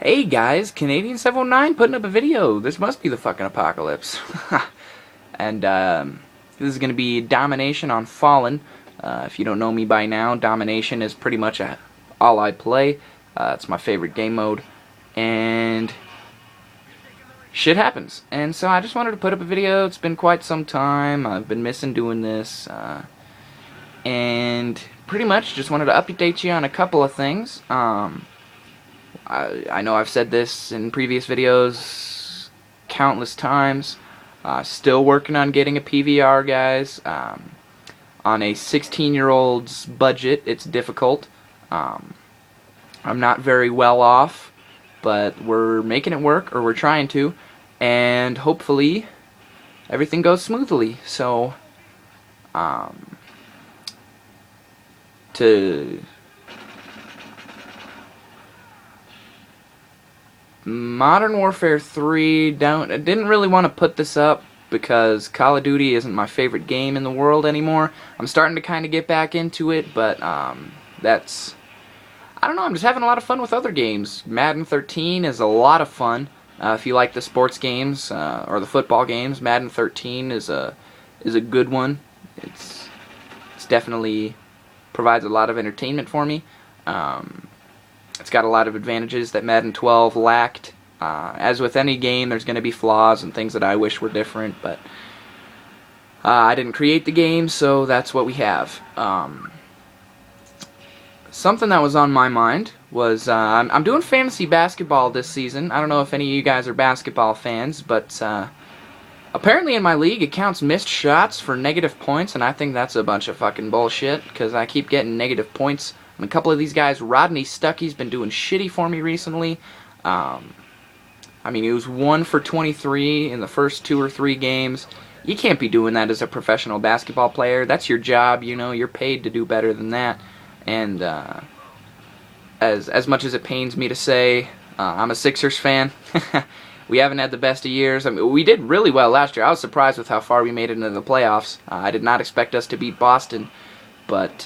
Hey guys, Canadian 709 putting up a video. This must be the fucking apocalypse. And this is going to be Domination on Fallen. If you don't know me by now, Domination is pretty much all I play. It's my favorite game mode. And shit happens. And so I just wanted to put up a video. It's been quite some time. I've been missing doing this. And pretty much just wanted to update you on a couple of things. I know I've said this in previous videos countless times. Still working on getting a PVR, guys. On a 16-year-old's budget, it's difficult. I'm not very well off, but we're making it work, or we're trying to, and hopefully everything goes smoothly. So, to Modern Warfare 3, I didn't really want to put this up because Call of Duty isn't my favorite game in the world anymore. I'm starting to kind of get back into it, but I don't know, I'm just having a lot of fun with other games. Madden 13 is a lot of fun. If you like the sports games or the football games, Madden 13 is a good one. It's definitely provides a lot of entertainment for me. It's got a lot of advantages that Madden 12 lacked. As with any game, there's going to be flaws and things that I wish were different, but I didn't create the game, so that's what we have. Something that was on my mind was I'm doing fantasy basketball this season. I don't know if any of you guys are basketball fans, but apparently in my league it counts missed shots for negative points, and I think that's a bunch of fucking bullshit, because I keep getting negative points. And a couple of these guys, Rodney Stuckey's been doing shitty for me recently. I mean, he was 1 for 23 in the first 2 or 3 games. You can't be doing that as a professional basketball player. That's your job, you know. You're paid to do better than that. And as much as it pains me to say, I'm a Sixers fan. We haven't had the best of years. I mean, we did really well last year. I was surprised with how far we made it into the playoffs. I did not expect us to beat Boston, but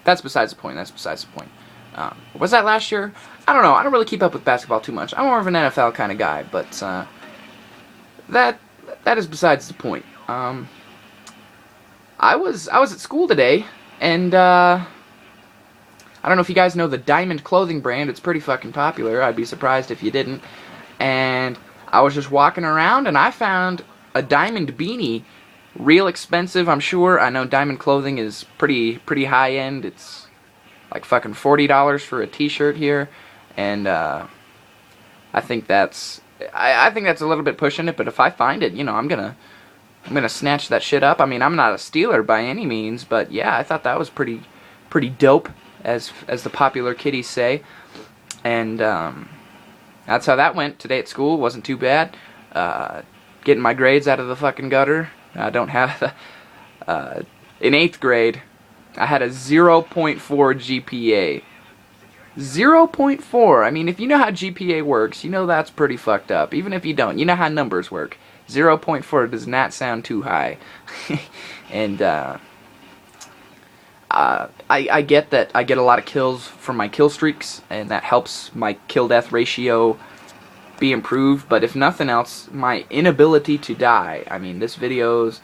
that's besides the point. Was that last year? I don't know. I don't really keep up with basketball too much. I'm more of an NFL kind of guy, but that is besides the point. I was at school today, and I don't know if you guys know the Diamond clothing brand. It's pretty fucking popular. I'd be surprised if you didn't. And I was just walking around, and I found a Diamond beanie. Real expensive, I'm sure. I know Diamond clothing is pretty high end. It's like fucking $40 for a t-shirt here, and I think that's a little bit pushing it. But if I find it, you know, I'm gonna snatch that shit up. I mean, I'm not a stealer by any means, but yeah, I thought that was pretty dope, as the popular kiddies say. And that's how that went today at school. Wasn't too bad. Getting my grades out of the fucking gutter. I don't have in 8th grade, I had a 0.4 GPA. 0.4. I mean, if you know how GPA works, you know that's pretty fucked up. Even if you don't, you know how numbers work. 0.4 does not sound too high. And I get that I get a lot of kills from my kill streaks, and that helps my kill-death ratio be improved, but if nothing else, my inability to die. I mean, this video's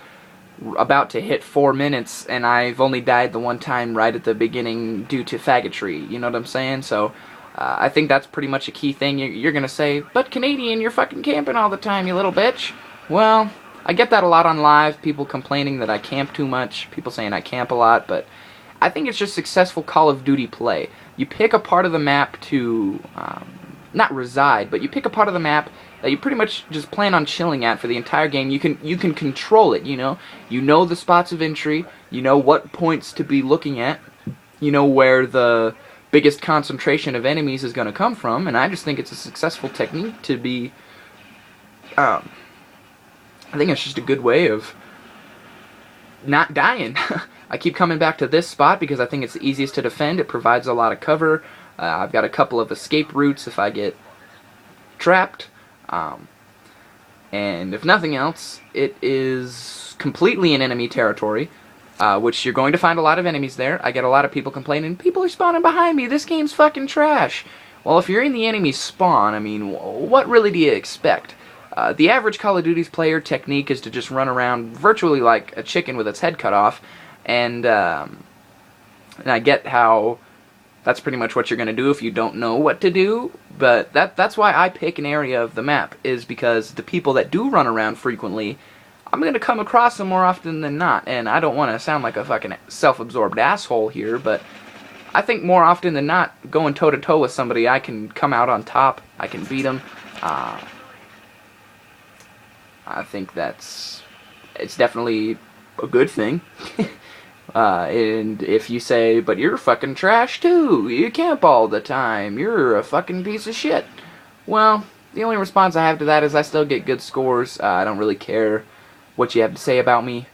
about to hit 4 minutes, and I've only died the one time right at the beginning due to faggotry, you know what I'm saying? So, I think that's pretty much a key thing. You're gonna say, but Canadian, you're fucking camping all the time, you little bitch. Well, I get that a lot on live, people complaining that I camp too much, people saying I camp a lot, but I think it's just successful Call of Duty play. You pick a part of the map to not reside, but you pick a part of the map that you pretty much just plan on chilling at for the entire game. You can control it, you know. You know the spots of entry, you know what points to be looking at, you know where the biggest concentration of enemies is going to come from, and I just think it's a successful technique to be I think it's just a good way of not dying. I keep coming back to this spot because I think it's the easiest to defend. It provides a lot of cover. I've got a couple of escape routes if I get trapped. And if nothing else, it is completely in enemy territory. which you're going to find a lot of enemies there. I get a lot of people complaining, people are spawning behind me, this game's fucking trash. Well, if you're in the enemy spawn, I mean, what really do you expect? The average Call of Duty's player technique is to just run around virtually like a chicken with its head cut off, and I get how that's pretty much what you're going to do if you don't know what to do, but that's why I pick an area of the map, is because the people that do run around frequently, I'm going to come across them more often than not, and I don't want to sound like a fucking self-absorbed asshole here, but I think more often than not, going toe-to-toe with somebody, I can come out on top, I can beat them. I think it's definitely a good thing. And if you say, but you're fucking trash too, you camp all the time, you're a fucking piece of shit. Well, the only response I have to that is I still get good scores. I don't really care what you have to say about me.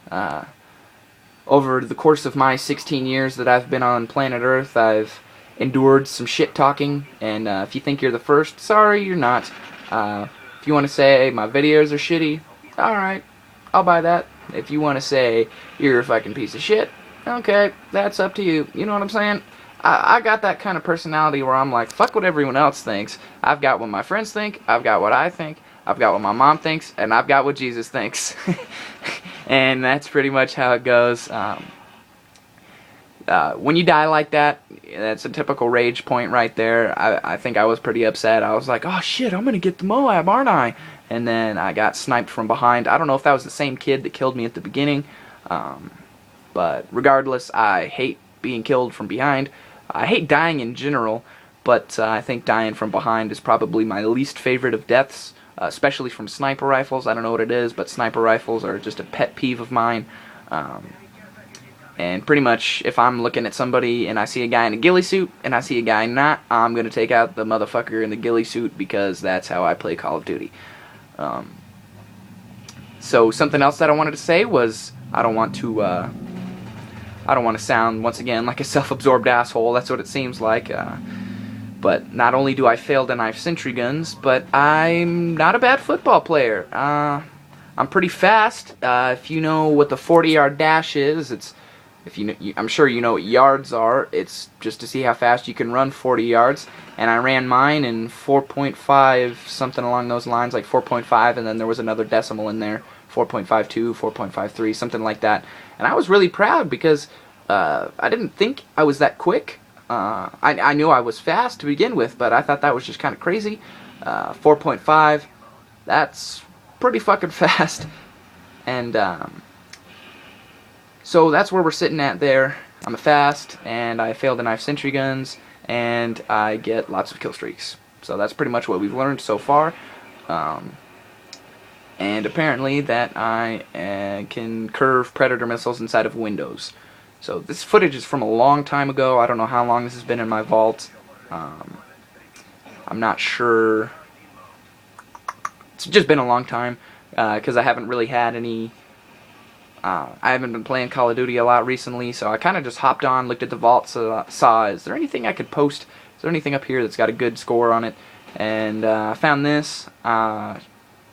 Over the course of my 16 years that I've been on planet Earth, I've endured some shit talking, and if you think you're the first, sorry, you're not. If you want to say my videos are shitty, alright, I'll buy that. If you want to say you're a fucking piece of shit, okay, that's up to you. You know what I'm saying? I got that kind of personality where I'm like, fuck what everyone else thinks. I've got what my friends think, I've got what I think, I've got what my mom thinks, and I've got what Jesus thinks. And that's pretty much how it goes. When you die like that, that's a typical rage point right there. I think I was pretty upset. I was like, oh shit, I'm gonna get the Moab, aren't I? And then I got sniped from behind. I don't know if that was the same kid that killed me at the beginning. But regardless, I hate being killed from behind. I hate dying in general, but I think dying from behind is probably my least favorite of deaths, especially from sniper rifles. I don't know what it is, but sniper rifles are just a pet peeve of mine. And pretty much, if I'm looking at somebody and I see a guy in a ghillie suit and I see a guy not, I'm going to take out the motherfucker in the ghillie suit because that's how I play Call of Duty. So something else that I wanted to say was I don't want to sound once again like a self-absorbed asshole. That's what it seems like. But not only do I fail to knife sentry guns, but I'm not a bad football player. I'm pretty fast. If you know what the 40-yard dash is, I'm sure you know what yards are. It's just to see how fast you can run 40 yards. And I ran mine in 4.5, something along those lines, like 4.5, and then there was another decimal in there, 4.52, 4.53, something like that. And I was really proud because I didn't think I was that quick. I knew I was fast to begin with, but I thought that was just kind of crazy. 4.5, that's pretty fucking fast. And so that's where we're sitting at there. I'm fast, and I failed to knife sentry guns, and I get lots of kill streaks. So that's pretty much what we've learned so far. And apparently that I can curve predator missiles inside of windows. So this footage is from a long time ago. I don't know how long this has been in my vault. I'm not sure. It's just been a long time because I haven't really had any. I haven't been playing Call of Duty a lot recently, so I kind of just hopped on, looked at the vault, saw, is there anything I could post? Is there anything up here that's got a good score on it? And I found this, and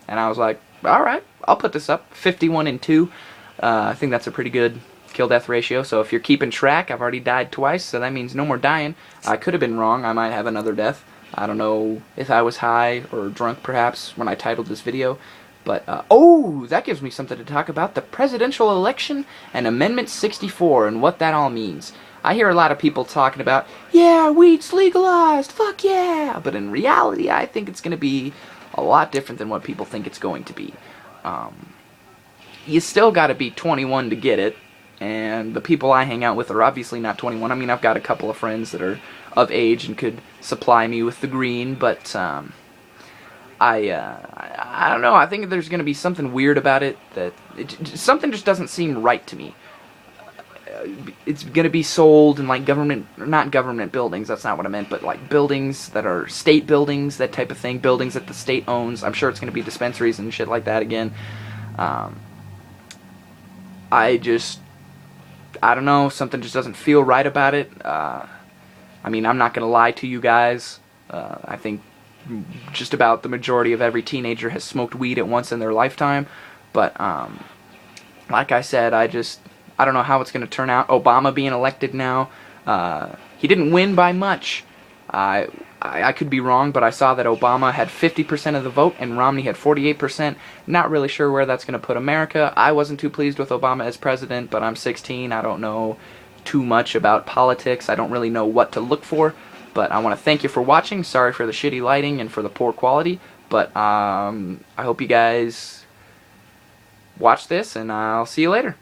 I was like, alright, I'll put this up. 51 and 2. I think that's a pretty good kill-death ratio, so if you're keeping track, I've already died twice, so that means no more dying. I could have been wrong. I might have another death. I don't know if I was high or drunk, perhaps, when I titled this video. But, oh, that gives me something to talk about. The presidential election and Amendment 64 and what that all means. I hear a lot of people talking about, yeah, weed's legalized, fuck yeah. But in reality, I think it's going to be a lot different than what people think it's going to be. You still got to be 21 to get it. And the people I hang out with are obviously not 21. I mean, I've got a couple of friends that are of age and could supply me with the green, but I don't know. I think there's going to be something weird about it. Something just doesn't seem right to me. It's going to be sold in like not government buildings. That's not what I meant, but like buildings that are state buildings, that type of thing. Buildings that the state owns. I'm sure it's going to be dispensaries and shit like that again. I don't know, something just doesn't feel right about it. I mean, I'm not going to lie to you guys. I think just about the majority of every teenager has smoked weed at once in their lifetime. But, like I said, I don't know how it's going to turn out. Obama being elected now, he didn't win by much. I I could be wrong, but I saw that Obama had 50% of the vote and Romney had 48%. Not really sure where that's going to put America. I wasn't too pleased with Obama as president, but I'm 16. I don't know too much about politics. I don't really know what to look for. But I want to thank you for watching. Sorry for the shitty lighting and for the poor quality. But I hope you guys watch this, and I'll see you later.